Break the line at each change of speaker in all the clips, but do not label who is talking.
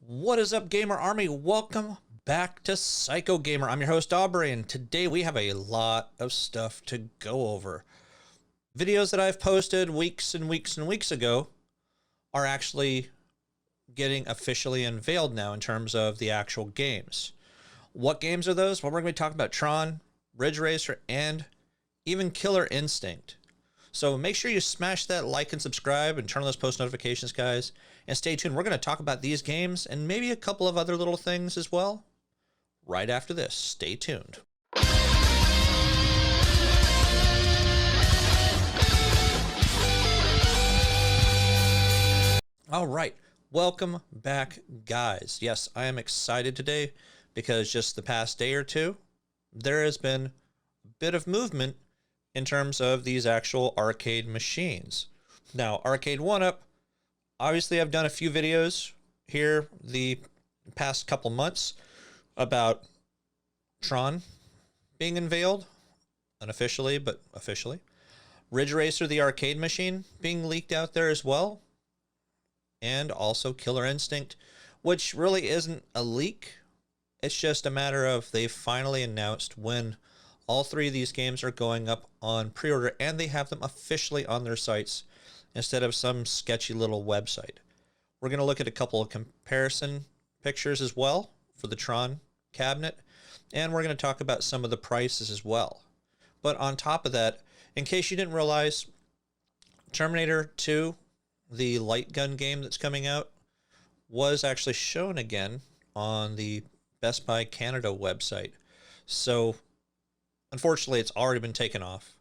What is up, Gamer Army? Welcome back to Psycho Gamer. I'm your host, Aubrey, and today we have a lot of stuff to go over. Videos that I've posted weeks and weeks and weeks ago are actually getting officially unveiled now in terms of the actual games. What games are those? Well, we're going to be talking about Tron, Ridge Racer, and even Killer Instinct. So make sure you smash that like and subscribe and turn on those post notifications, guys. And stay tuned. We're going to talk about these games and maybe a couple of other little things as well right after this. Stay tuned. All right. Welcome back, guys. Yes, I am excited today because just the past day or two, there has been a bit of movement in terms of these actual arcade machines. Now, Arcade1up, obviously I've done a few videos here the past couple months about Tron being unveiled, unofficially, but officially. Ridge Racer, the arcade machine, being leaked out there as well. And also Killer Instinct, which really isn't a leak. It's just a matter of they've finally announced when all three of these games are going up on pre-order, and they have them officially on their sites instead of some sketchy little website. We're going to look at a couple of comparison pictures as well for the Tron cabinet, and we're going to talk about some of the prices as well. But on top of that, in case you didn't realize, Terminator 2, the light gun game that's coming out, was actually shown again on the Best Buy Canada website. So unfortunately, it's already been taken off.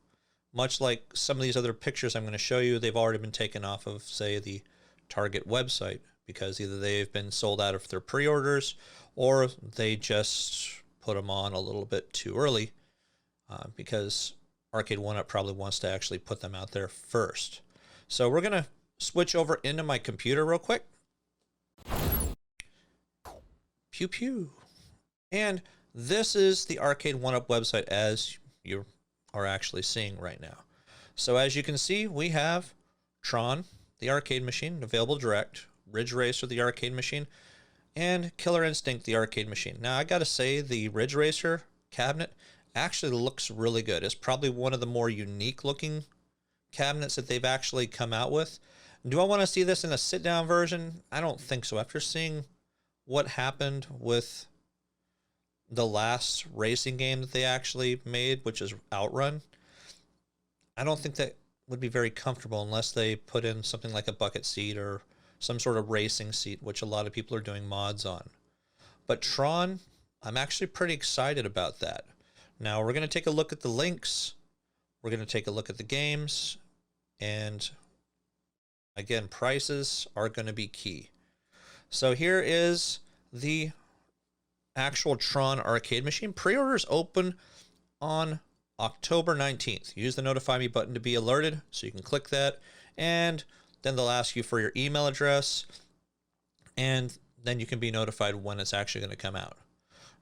Much like some of these other pictures I'm going to show you, they've already been taken off of, say, the Target website, because either they've been sold out of their pre-orders or they just put them on a little bit too early, because Arcade1up probably wants to actually put them out there first. So we're going to switch over into my computer real quick. Pew pew. And this is the Arcade1up website as you are actually seeing right now. So as you can see, we have Tron, the arcade machine, available direct, Ridge Racer, the arcade machine, and Killer Instinct, the arcade machine. Now, I gotta say, the Ridge Racer cabinet actually looks really good. It's probably one of the more unique looking cabinets that they've actually come out with. Do I want to see this in a sit-down version? I don't think so. After seeing what happened with the last racing game that they actually made, which is Outrun, I don't think that would be very comfortable unless they put in something like a bucket seat or some sort of racing seat, which a lot of people are doing mods on. But Tron, I'm actually pretty excited about that. Now we're going to take a look at the links. We're going to take a look at the games, and again, prices are going to be key. So here is the actual Tron arcade machine. Pre-orders open on October 19th. Use the notify me button to be alerted, so you can click that, and then they'll ask you for your email address, and then you can be notified when it's actually going to come out.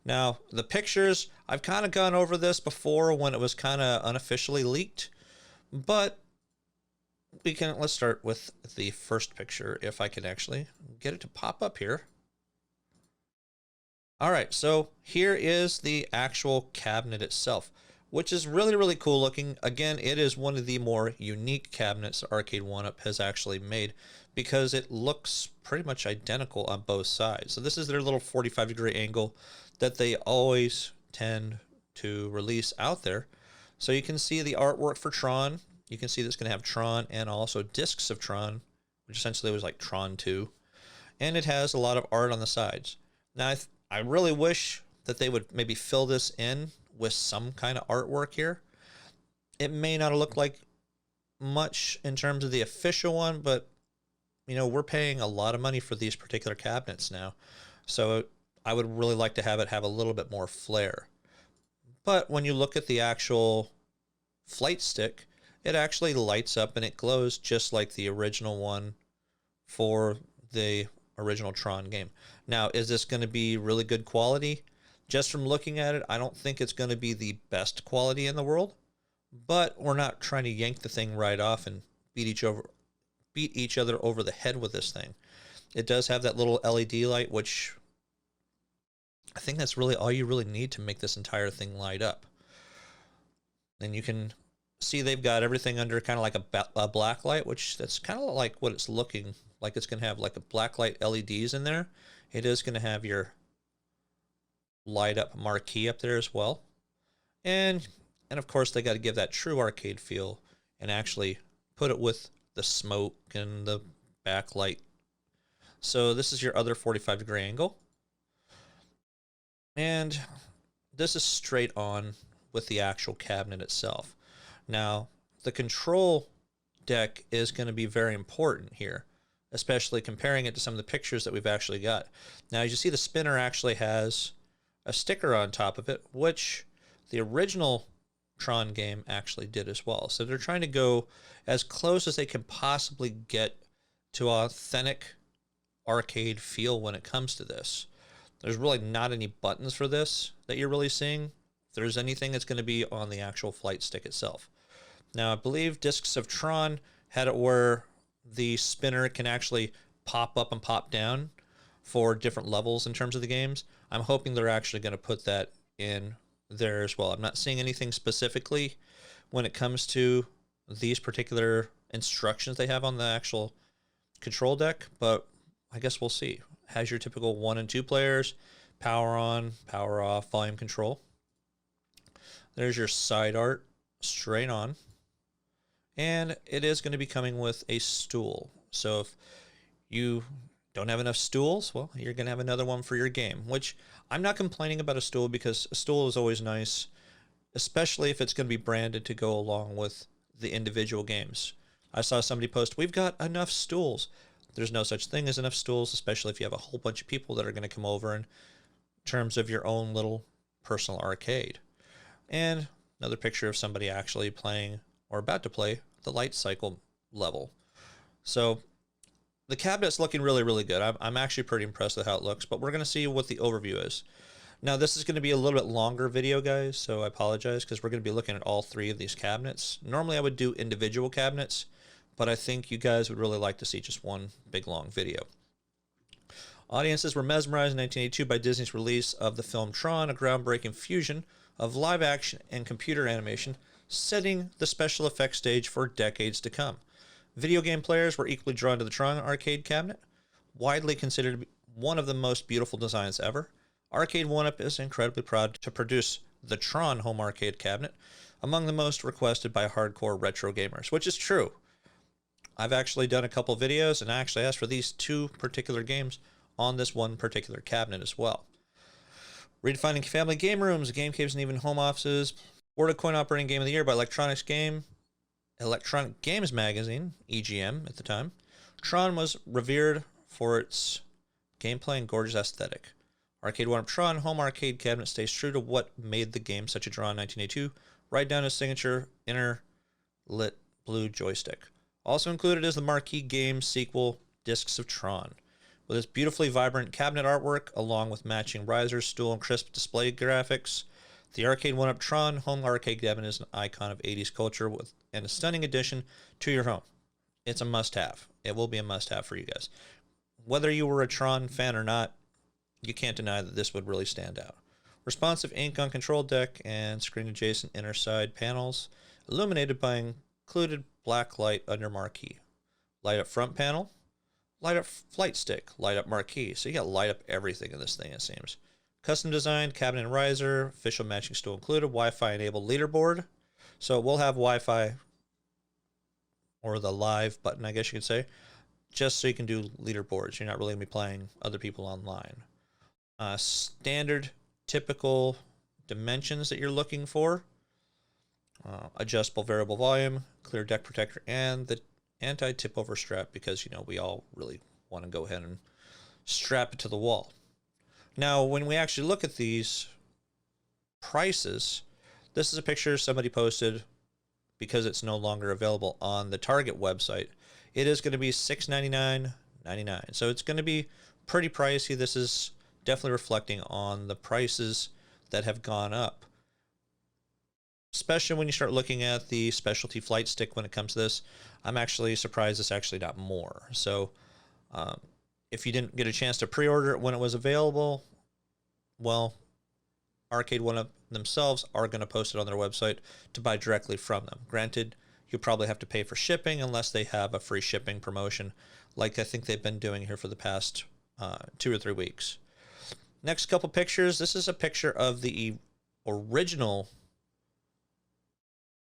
Now, the pictures, I've kind of gone over this before when it was kind of unofficially leaked, but let's start with the first picture, if I can actually get it to pop up here. All right, so here is the actual cabinet itself, which is really, really cool looking. Again, it is one of the more unique cabinets Arcade1up has actually made because it looks pretty much identical on both sides. So this is their little 45-degree angle that they always tend to release out there. So you can see the artwork for Tron. You can see that's going to have Tron and also discs of Tron, which essentially was like Tron 2. And it has a lot of art on the sides. Now, I really wish that they would maybe fill this in with some kind of artwork here. It may not look like much in terms of the official one, but you know, we're paying a lot of money for these particular cabinets now. So I would really like to have it have a little bit more flair. But when you look at the actual flight stick, it actually lights up and it glows just like the original one for the original Tron game. Now, is this going to be really good quality? Just from looking at it, I don't think it's going to be the best quality in the world, but we're not trying to yank the thing right off and beat each other over the head with this thing. It does have that little LED light, which I think that's really all you really need to make this entire thing light up. And you can see they've got everything under kind of like a black light, which that's kind of like what it's looking like. It's going to have like a black light LEDs in there. It is going to have your light up marquee up there as well. And of course they got to give that true arcade feel and actually put it with the smoke and the backlight. So this is your other 45-degree angle. And this is straight on with the actual cabinet itself. Now, the control deck is going to be very important here, especially comparing it to some of the pictures that we've actually got. Now, as you see, the spinner actually has a sticker on top of it, which the original Tron game actually did as well. So they're trying to go as close as they can possibly get to authentic arcade feel when it comes to this. There's really not any buttons for this that you're really seeing. If there's anything, it's going to be on the actual flight stick itself. Now, I believe Discs of Tron had it where the spinner can actually pop up and pop down for different levels in terms of the games. I'm hoping they're actually going to put that in there as well. I'm not seeing anything specifically when it comes to these particular instructions they have on the actual control deck, but I guess we'll see. Has your typical 1 and 2 players, power on, power off, volume control. There's your side art, straight on. And it is going to be coming with a stool. So if you don't have enough stools, well, you're going to have another one for your game, which I'm not complaining about a stool because a stool is always nice, especially if it's going to be branded to go along with the individual games. I saw somebody post, "We've got enough stools." There's no such thing as enough stools, especially if you have a whole bunch of people that are going to come over in terms of your own little personal arcade. And another picture of somebody actually playing or about to play the light cycle level. So the cabinet's looking really, really good. I'm actually pretty impressed with how it looks, but we're going to see what the overview is. Now, this is going to be a little bit longer video, guys, so I apologize because we're going to be looking at all 3 of these cabinets. Normally, I would do individual cabinets, but I think you guys would really like to see just one big, long video. Audiences were mesmerized in 1982 by Disney's release of the film Tron, a groundbreaking fusion of live action and computer animation, setting the special effects stage for decades to come. Video game players were equally drawn to the Tron arcade cabinet, widely considered to be one of the most beautiful designs ever. Arcade1up is incredibly proud to produce the Tron home arcade cabinet, among the most requested by hardcore retro gamers, which is true. I've actually done a couple videos and I actually asked for these 2 particular games on this one particular cabinet as well. Redefining family game rooms, game caves, and even home offices. Awarded Coin Operating Game of the Year by Electronic Games Magazine, EGM at the time. Tron was revered for its gameplay and gorgeous aesthetic. Arcade1up Tron home arcade cabinet stays true to what made the game such a draw in 1982, right down to his signature inner lit blue joystick. Also included is the marquee game sequel, Discs of Tron. With its beautifully vibrant cabinet artwork, along with matching risers, stool, and crisp display graphics, the Arcade1up Tron home arcade cabinet is an icon of 80s culture and a stunning addition to your home. It's a must-have. It will be a must-have for you guys. Whether you were a Tron fan or not, you can't deny that this would really stand out. Responsive ink on control deck and screen-adjacent inner side panels, illuminated by included black light under marquee. Light up front panel, light up flight stick, light up marquee. So you got light up everything in this thing, it seems. Custom designed cabinet and riser, official matching stool included, Wi-Fi enabled leaderboard. So we'll have Wi-Fi, or the live button, I guess you could say, just so you can do leaderboards. You're not really going to be playing other people online. Standard, typical dimensions that you're looking for. Adjustable variable volume, clear deck protector, and the anti-tip over strap, because, you know, we all really want to go ahead and strap it to the wall. Now, when we actually look at these prices, this is a picture somebody posted because it's no longer available on the Target website. It is going to be $699.99. So it's going to be pretty pricey. This is definitely reflecting on the prices that have gone up, especially when you start looking at the specialty flight stick when it comes to this. I'm actually surprised it's actually not more. So If you didn't get a chance to pre-order it when it was available, well, Arcade1up themselves are going to post it on their website to buy directly from them. Granted, you probably have to pay for shipping unless they have a free shipping promotion, like I think they've been doing here for the past 2 or 3 weeks. Next couple pictures. This is a picture of the original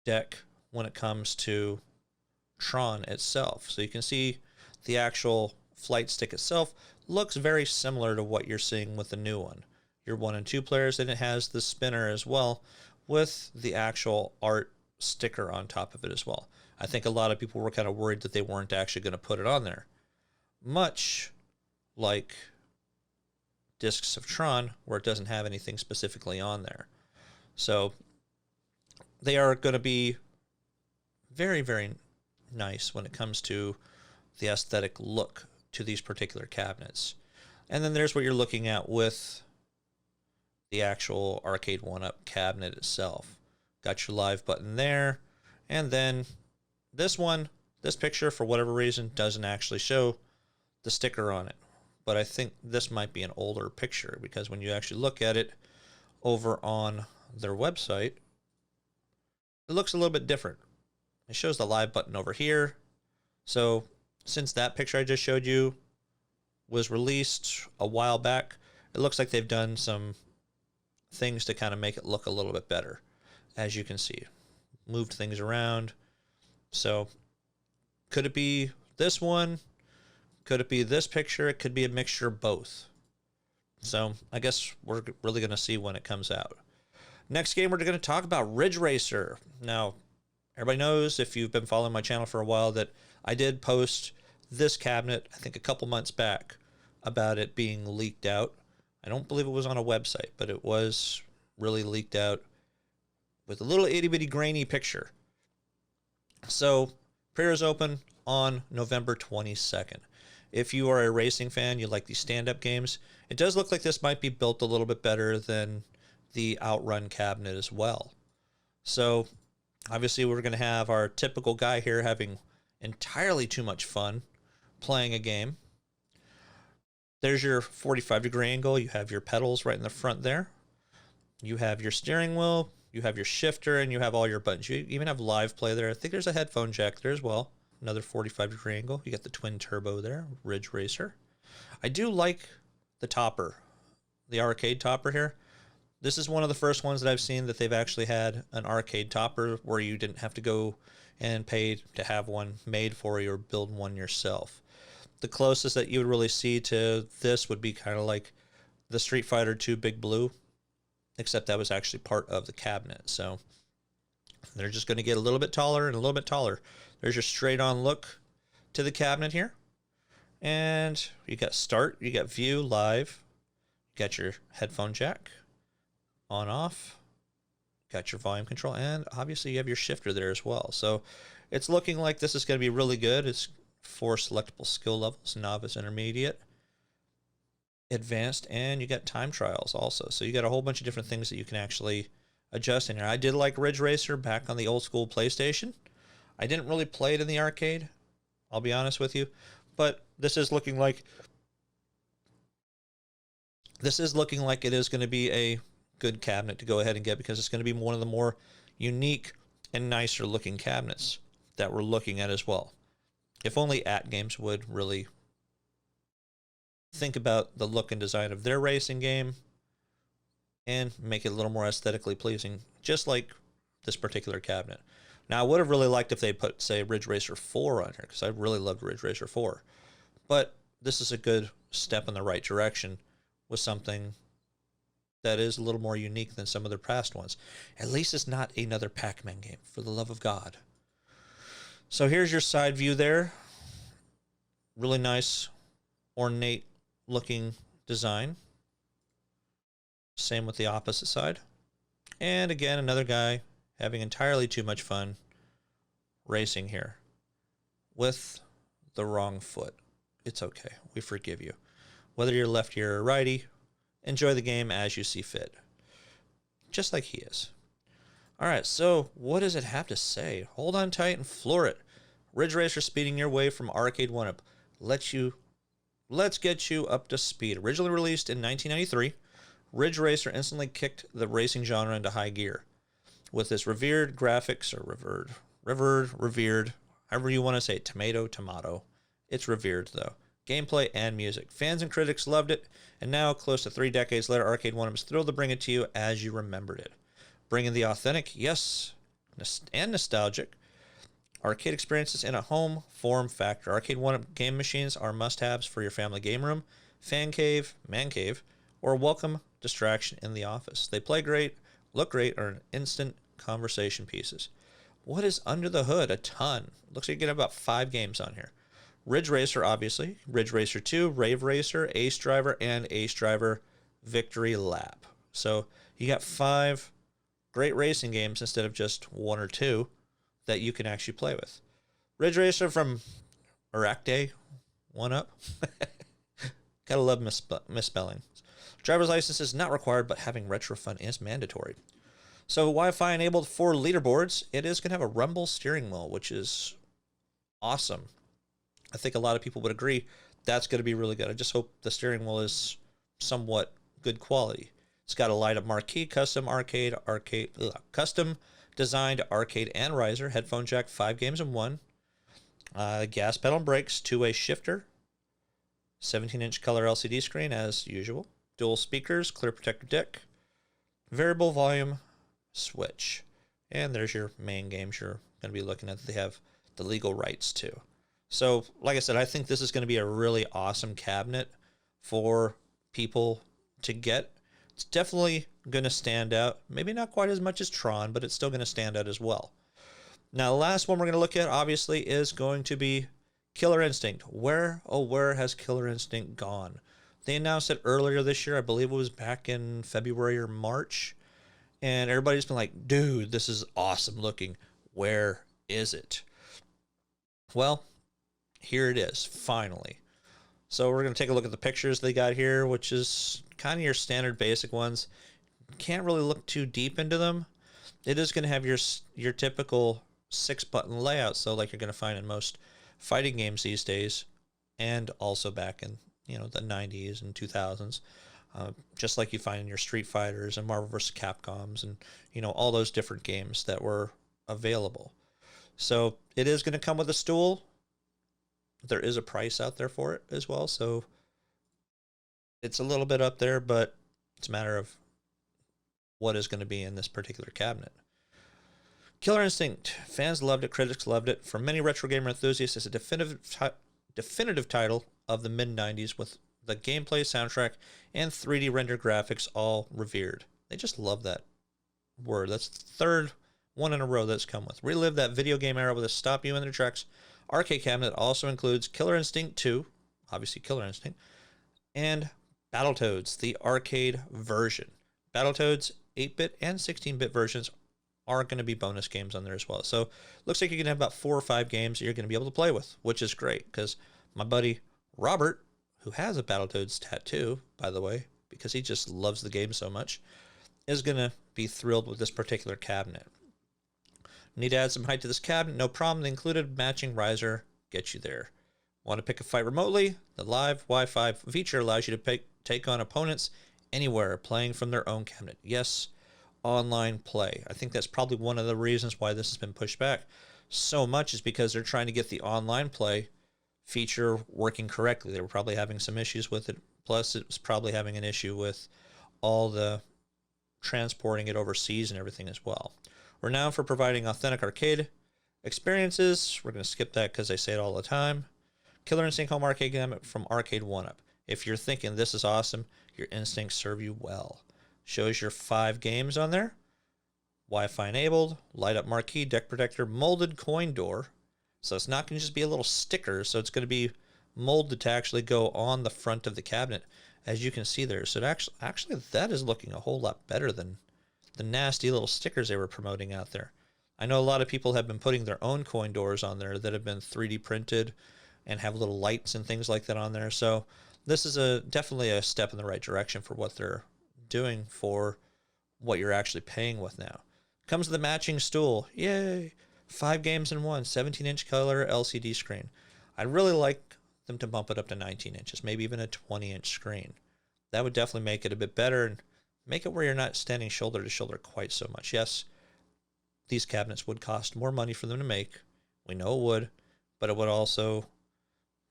deck when it comes to Tron itself. So you can see the actual flight stick itself looks very similar to what you're seeing with the new one. Your 1 and 2 players, and it has the spinner as well with the actual art sticker on top of it as well. I think a lot of people were kind of worried that they weren't actually going to put it on there. Much like Discs of Tron, where it doesn't have anything specifically on there. So they are going to be very, very nice when it comes to the aesthetic look to these particular cabinets. And then there's what you're looking at with the actual Arcade1up cabinet itself. Got your live button there. And then this picture, for whatever reason, doesn't actually show the sticker on it. But I think this might be an older picture, because when you actually look at it over on their website, it looks a little bit different. It shows the live button over here. So since that picture I just showed you was released a while back, it looks like they've done some things to kind of make it look a little bit better. As you can see, moved things around. So could it be this one? Could it be this picture? It could be a mixture of both. So I guess we're really going to see when it comes out. Next game, we're going to talk about Ridge Racer. Now, everybody knows, if you've been following my channel for a while, that I did post this cabinet, I think a couple months back, about it being leaked out. I don't believe it was on a website, but it was really leaked out with a little itty-bitty grainy picture. So, pre-orders open on November 22nd. If you are a racing fan, you like these stand-up games, it does look like this might be built a little bit better than the Outrun cabinet as well. So, obviously we're going to have our typical guy here having entirely too much fun playing a game. There's your 45-degree angle. You have your pedals right in the front there. You have your steering wheel. You have your shifter, and you have all your buttons. You even have live play there. I think there's a headphone jack there as well. Another 45-degree angle. You got the twin turbo there, Ridge Racer. I do like the topper, the arcade topper here. This is one of the first ones that I've seen that they've actually had an arcade topper where you didn't have to go and pay to have one made for you or build one yourself. The closest that you would really see to this would be kind of like the Street Fighter II Big Blue, except that was actually part of the cabinet. So they're just going to get a little bit taller and a little bit taller. There's your straight on look to the cabinet here. And you got start, you got view, live, you got your headphone jack, on off, got your volume control, and obviously you have your shifter there as well. So it's looking like this is going to be really good. It's 4 selectable skill levels: novice, intermediate, advanced, and you got time trials also. So you got a whole bunch of different things that you can actually adjust in here. I did like Ridge Racer back on the old school PlayStation. I didn't really play it in the arcade, I'll be honest with you, but this is looking like it is going to be a good cabinet to go ahead and get, because it's going to be one of the more unique and nicer looking cabinets that we're looking at as well. If only AtGames would really think about the look and design of their racing game and make it a little more aesthetically pleasing, just like this particular cabinet. Now, I would have really liked if they put, say, Ridge Racer 4 on here, because I really loved Ridge Racer 4. But this is a good step in the right direction with something that is a little more unique than some of their past ones. At least it's not another Pac-Man game, for the love of God. So here's your side view there. Really nice, ornate looking design. Same with the opposite side. And again, another guy having entirely too much fun racing here with the wrong foot. It's okay. We forgive you. Whether you're lefty or righty, enjoy the game as you see fit. Just like he is. All right, so what does it have to say? Hold on tight and floor it. Ridge Racer speeding your way from Arcade1up. Let you let's get you up to speed. Originally released in 1993, Ridge Racer instantly kicked the racing genre into high gear. With its revered graphics, or revered, however you want to say it, tomato. It's revered, though. Gameplay and music. Fans and critics loved it, and now, close to 3 decades later, Arcade1up is thrilled to bring it to you as you remembered it. Bringing the authentic, yes, and nostalgic arcade experiences in a home form factor. Arcade1up game machines are must-haves for your family game room, fan cave, man cave, or a welcome distraction in the office. They play great, look great, are instant conversation pieces. What is under the hood? A ton. Looks like you get about 5 games on here. Ridge Racer, obviously. Ridge Racer 2, Rave Racer, Ace Driver, and Ace Driver Victory Lap. So you got 5 great racing games instead of just 1 or 2 that you can actually play with. Ridge Racer from Arcade1up. Gotta love misspelling. Driver's license is not required, but having retro fun is mandatory. So Wi-Fi enabled for leaderboards. It is going to have a rumble steering wheel, which is awesome. I think a lot of people would agree that's going to be really good. I just hope the steering wheel is somewhat good quality. It's got a light-up marquee, custom designed arcade and riser, headphone jack, 5 games in 1, gas pedal and brakes, 2-way shifter, 17-inch color LCD screen as usual, dual speakers, clear protector deck, variable volume switch, and there's your main games you're going to be looking at. They have the legal rights to. So, like I said, I think this is going to be a really awesome cabinet for people to get. It's definitely going to stand out. Maybe not quite as much as Tron, but it's still going to stand out as well. Now, the last one we're going to look at, obviously, is going to be Killer Instinct. Where, oh, where has Killer Instinct gone? They announced it earlier this year. I believe it was back in February or March. And everybody's been like, dude, this is awesome looking. Where is it? Well, here it is, finally. So we're going to take a look at the pictures they got here, which is kind of your standard basic ones. Can't really look too deep into them. It is going to have your typical 6-button layout, so like you're going to find in most fighting games these days, and also back in the 90s and 2000s. Just like you find in your Street Fighters and Marvel vs. Capcoms and, all those different games that were available. So it is going to come with a stool. There is a price out there for it as well. So it's a little bit up there, but it's a matter of what is going to be in this particular cabinet. Killer Instinct. Fans loved it. Critics loved it. For many retro gamer enthusiasts, it's a definitive title of the mid-90s with the gameplay, soundtrack, and 3D render graphics all revered. They just love that word. That's the third one in a row that's come with. Relive that video game era with a stop you in the tracks arcade cabinet. Also includes Killer Instinct 2, obviously Killer Instinct, and Battletoads, the arcade version. Battletoads 8-bit and 16-bit versions are going to be bonus games on there as well. So looks like you're going to have about 4 or 5 games that you're going to be able to play with, which is great because my buddy Robert, who has a Battletoads tattoo, by the way, because he just loves the game so much, is going to be thrilled with this particular cabinet. Need to add some height to this cabinet? No problem. The included matching riser gets you there. Want to pick a fight remotely? The live Wi-Fi feature allows you to take on opponents anywhere, playing from their own cabinet. Yes, online play. I think that's probably one of the reasons why this has been pushed back so much, is because they're trying to get the online play feature working correctly. They were probably having some issues with it. Plus, it was probably having an issue with all the transporting it overseas and everything as well. Renowned for providing authentic arcade experiences. We're going to skip that because I say it all the time. Killer Instinct Home Arcade Cabinet from Arcade1up. If you're thinking this is awesome, your instincts serve you well. Shows your 5 games on there. Wi-Fi enabled, light up marquee, deck protector, molded coin door. So it's not going to just be a little sticker. So it's going to be molded to actually go on the front of the cabinet, as you can see there. So it actually that is looking a whole lot better than the nasty little stickers they were promoting out there. I know a lot of people have been putting their own coin doors on there that have been 3D printed and have little lights and things like that on there. So this is definitely a step in the right direction for what they're doing for what you're actually paying with now. Comes with the matching stool. Yay! 5 games in 1, 17-inch color LCD screen. I really like them to bump it up to 19 inches, maybe even a 20-inch screen. That would definitely make it a bit better and make it where you're not standing shoulder to shoulder quite so much. Yes, these cabinets would cost more money for them to make. We know it would, but it would also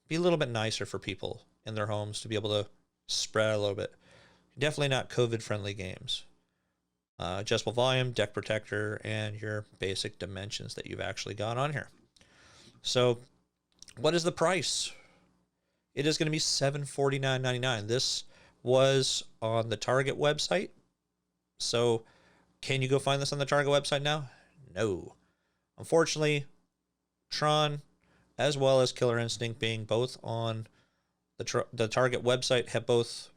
be a little bit nicer for people in their homes to be able to spread out a little bit. Definitely not COVID-friendly games. Adjustable volume, deck protector, and your basic dimensions that you've actually got on here. So what is the price? It is going to be $749.99. This was on the Target website. So can you go find this on the Target website now? No. Unfortunately, Tron, as well as Killer Instinct being both on the Target website, have both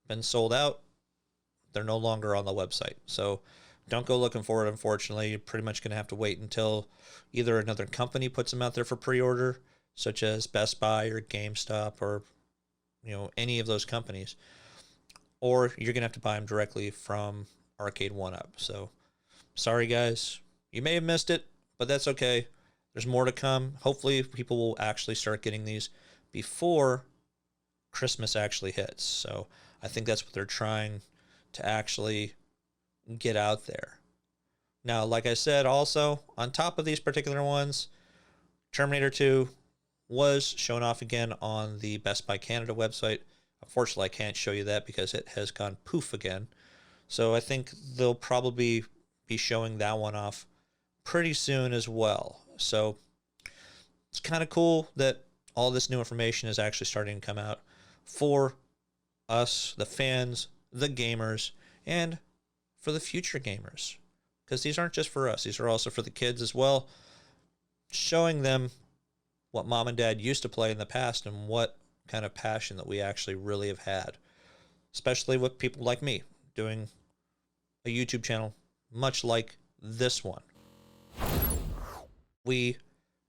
been sold out. They're no longer on the website. So don't go looking for it, unfortunately. You're pretty much going to have to wait until either another company puts them out there for pre-order, such as Best Buy or GameStop or any of those companies, or you're going to have to buy them directly from Arcade1up. So sorry, guys. You may have missed it, but that's okay. There's more to come. Hopefully people will actually start getting these before Christmas actually hits. So I think that's what they're trying to actually get out there. Now, like I said, also, on top of these particular ones, Terminator 2 was shown off again on the Best Buy Canada website. Unfortunately, I can't show you that because it has gone poof again. So I think they'll probably be showing that one off pretty soon as well. So it's kind of cool that all this new information is actually starting to come out for us, the fans, the gamers, and for the future gamers. Because these aren't just for us. These are also for the kids as well. Showing them what mom and dad used to play in the past and what kind of passion that we actually really have had. Especially with people like me doing a YouTube channel much like this one. We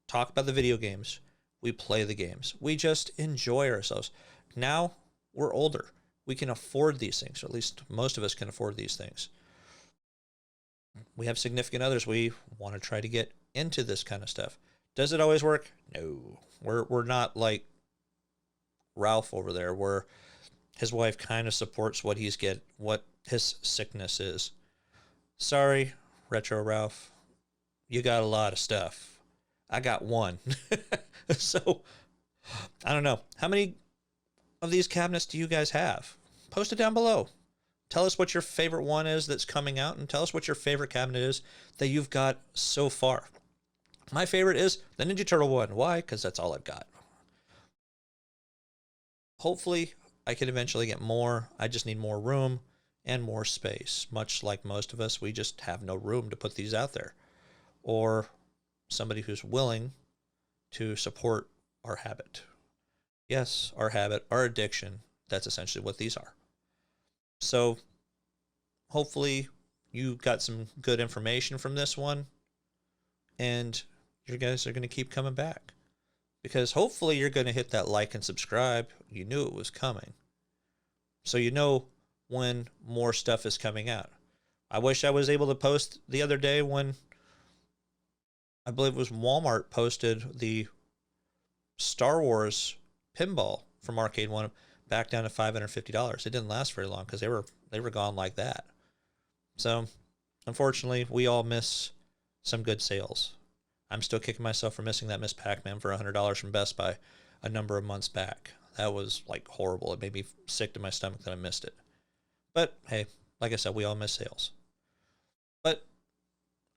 talk about the video games. We play the games. We just enjoy ourselves. Now we're older. We can afford these things, or at least most of us can afford these things. We have significant others. We want to try to get into this kind of stuff. Does it always work? No. We're not like Ralph over there, where his wife kind of supports what his sickness is. Sorry, Retro Ralph. You got a lot of stuff. I got one. So, I don't know. How many of these cabinets do you guys have? Post it down below. Tell us what your favorite one is that's coming out, and tell us what your favorite cabinet is that you've got so far. My favorite is the Ninja Turtle one. Why? Because that's all I've got. Hopefully, I can eventually get more. I just need more room and more space. Much like most of us, we just have no room to put these out there. Or somebody who's willing to support our habit. Yes, our habit, our addiction. That's essentially what these are. So hopefully you got some good information from this one, and you guys are going to keep coming back, because hopefully you're going to hit that like and subscribe. You knew it was coming, so you know when more stuff is coming out. I wish I was able to post the other day when I believe it was Walmart posted the Star Wars pinball from Arcade1up back down to $550. It didn't last very long because they were gone like that. So unfortunately, we all miss some good sales. I'm still kicking myself for missing that Miss Pac-Man for $100 from Best Buy a number of months back. That was like horrible. It made me sick to my stomach that I missed it. But hey, like I said, we all miss sales. But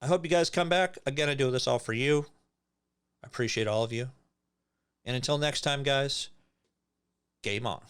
I hope you guys come back. Again, I do this all for you. I appreciate all of you. And until next time, guys, game on.